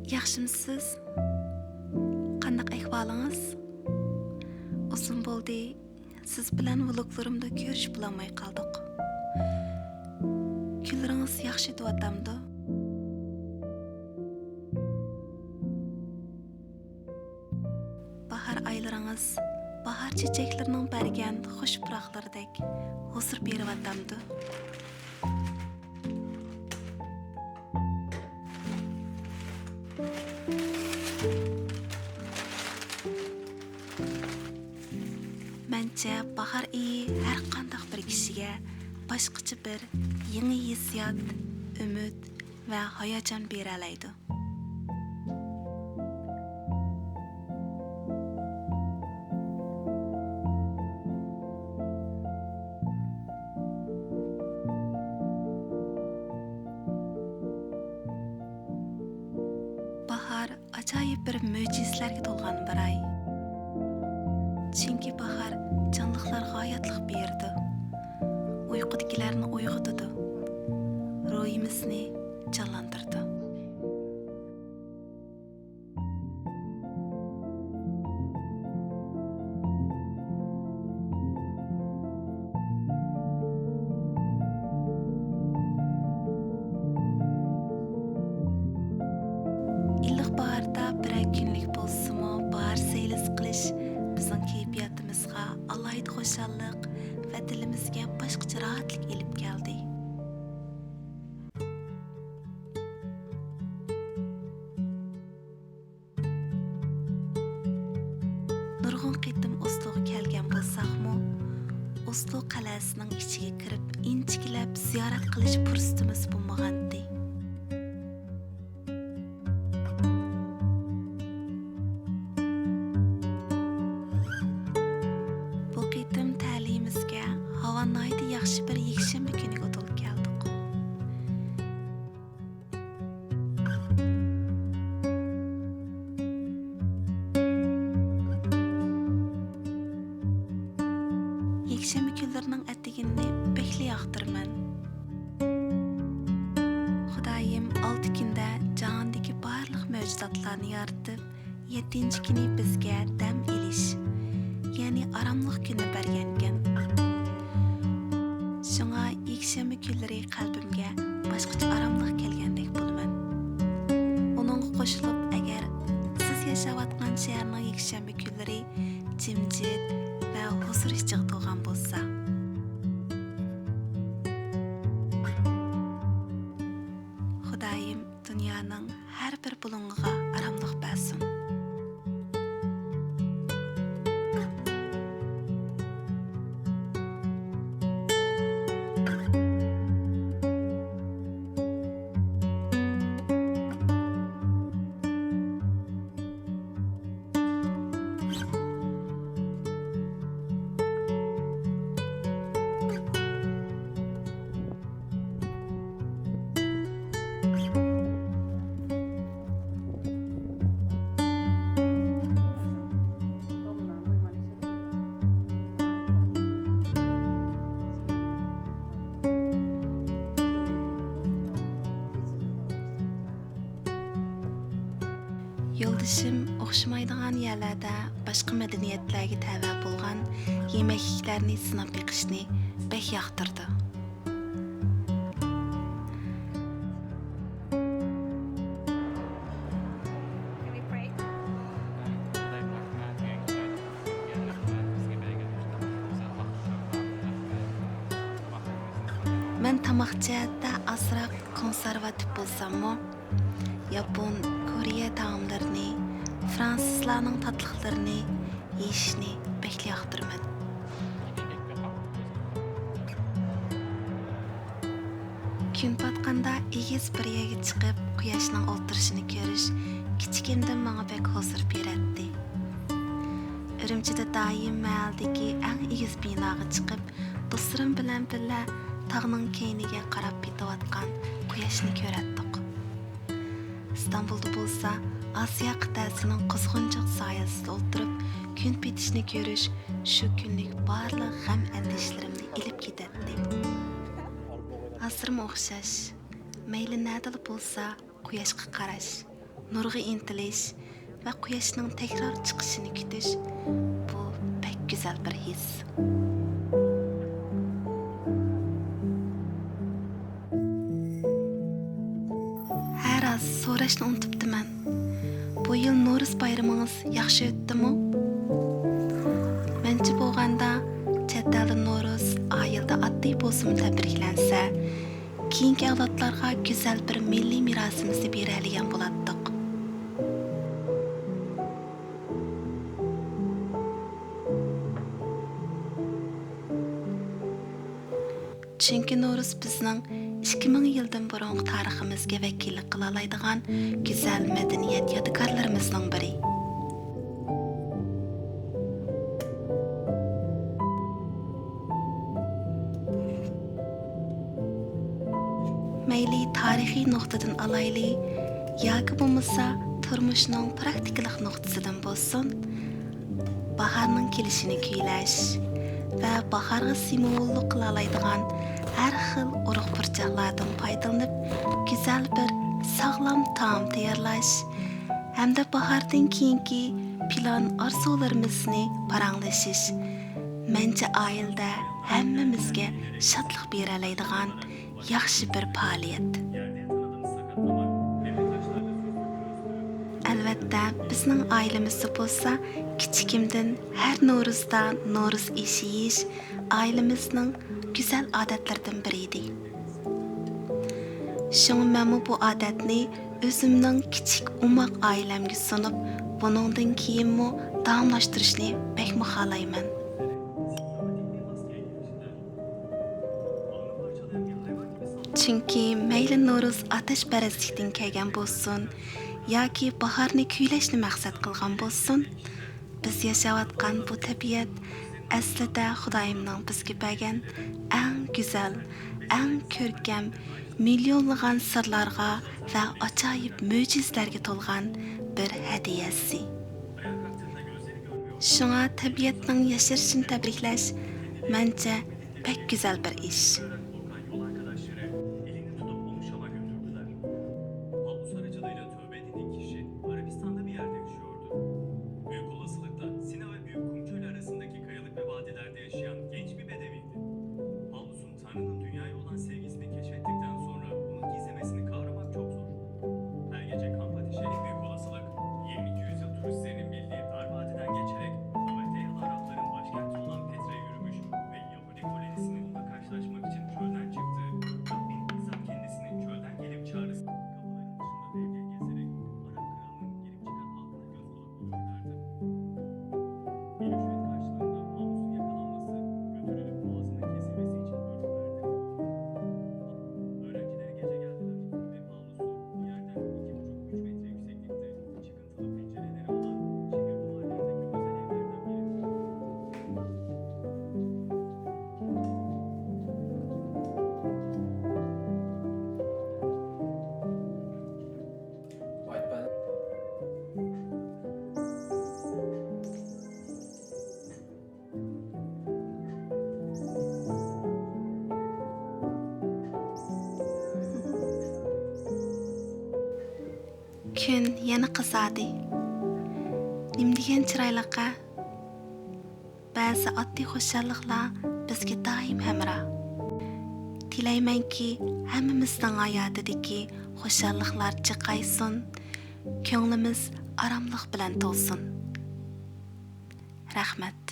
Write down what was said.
Yaxshimisiz? Qandaq ahvolingiz? Uzun bo'ldi. Siz bilan vloglarimda ko'rishib bulamay qoldik. Kunlaringiz yaxshi o'tyaptimi? Bahar aylaringiz bahar çiçeklerining bergan xush puroqlaridek huzur beryaptimi? Menimcha bahar iyi har qanday bir kishiga boshqacha bir yangi hissiyot, umid va hayajon bera oladi. Bahar ajoyib bir mo'jizlarga to'lgan bir ay. Chunki bahar canlıqlarga hayotlik berdi. Uyqudagilarni uyg'otdi. Ruhimizni canlantirdi. İllik baharda bir günlük bolsunmu, bahar seylis qilish bizning kayfiyatimizga alayda xo'shallik va dilimizga boshqacha rohatlik elib keldi. Nurg'un qitim Osloga kelgan bo'lsaqmi, Oslo qal'asining ichiga kirib, inchikilab ziyorat qilish fursatimiz bo'lmagandi. Bu qitim ta'limimizga Havanayda yaxshi bir yakshanba kuniga o'tib keldik. Yakshanba kunlarining atigini bekli yoqtirman. Xudoyim 6 kunda jahondagi barliq mavjudotlarni yaratib, 7-kuni bizga dam elish, ya'ni aromlik kuni bergan ekan. Shunga yakshanba kunlari qalbimga boshqacha aromlik kelgandek bo'laman. Uningga qo'shilib, agar siz yashayotgan shaharning yakshanba kunlari jimjit va huzur ichida to'lgan bo'lsa, Xudoyim dunyoning har bir bulungiga aromlik bersin. Yo'ldashim o'xshamaydigan yerlarda boshqa madaniyatlarga tava bo'lgan yemekliklarni sinab yiqishni bek yoqtirdi. Men tamoq jihatda azroq konservativ bo'lsam-mu, Yapon, Koreya taomlarini, fransuzlarning tatliqlarini yeyishni bek yoqtiraman. Kun patqanda egiz bir yerga chiqib, quyoshning o'tirishini ko'rish kichikimdan menga bek huzur beradi. Urumchida doim mahaldagi eng egiz binoga chiqib, do'stlarim bilan birga tog'ning keyniga qarab ketayotgan quyoshni ko'ratdik. İstanbul'da bo'lsa, Asiya qit'asining qizg'unchiq soyasida o'tirib, kun petishni ko'rish shu kunlik barliq g'am andishlarimni ilib ketadi. Hozirmi o'xshash, mayli nadil bo'lsa, quyoshga qarash, nurga intilish va quyoshning takror chiqishini kutish bu pek güzel bir his. Her az so'rashni unutibdiman. Bu yil No'riz bayramingiz yaxshi o'tdimi? Menchi bo'lganda chet elda No'riz oyilda oddiy bo'lsin tabriklansa, keyingi avlodlarga go'zal bir milliy merosimizni beradigan bo'lardik. Chunki No'riz bizning 2000 yildan burungi tariximizga vakillik qila oladigan go'zal madaniyat yodgorlarimizning biri. Mayli tarixiy nuqtadan alayli, yoki bo'lmasa turmushning praktikalik nuqtasidan bo'lsin, bahorning kelishini kuylash va bahorga simvollik qila oladigan har xil urug' burchaqlardan foydalanib, go'zal bir sog'lom taom tayyorlash hamda bahordan keyingi plan orzularimizni paranglashish mencha oilada hammamizga shodlik bera oladigan yaxshi bir faoliyat. Albatta, bizning ailemizda bo'lsa, kichikimdan har No'rizda No'riz ishi yeyish ailemizning güzel odatlaridan biri edi. Şoňa men bu odatni o'zimning kichik umoq ailemga sunib, buningdan keyinmi davomlashtirishni bek xohlayman. Chunki mayli No'riz atashparastlikdan kelgan bo'lsin, yoki bahorni kuylashni maqsad qilgan bo'lsin, biz yashayotgan bu tabiat aslida Xudoyimning bizga bergan eng go'zal, eng ko'rkam, millionlagan sirlarga va ajoyib mo'jizalarga to'lgan bir hadiyasi. Shunga tabiatning yashirishini tabriklash mencha pek go'zal bir ish. Kun yana qizadi. Nimdegan chiroyliqqa ba'zi oddiy xo'shalliklar bizga doim hamroh. Tilaymanki hammamizning hayotidagi xo'shalliklar chiqaysin, ko'nglimiz oromlik bilan to'lsin. Rahmat.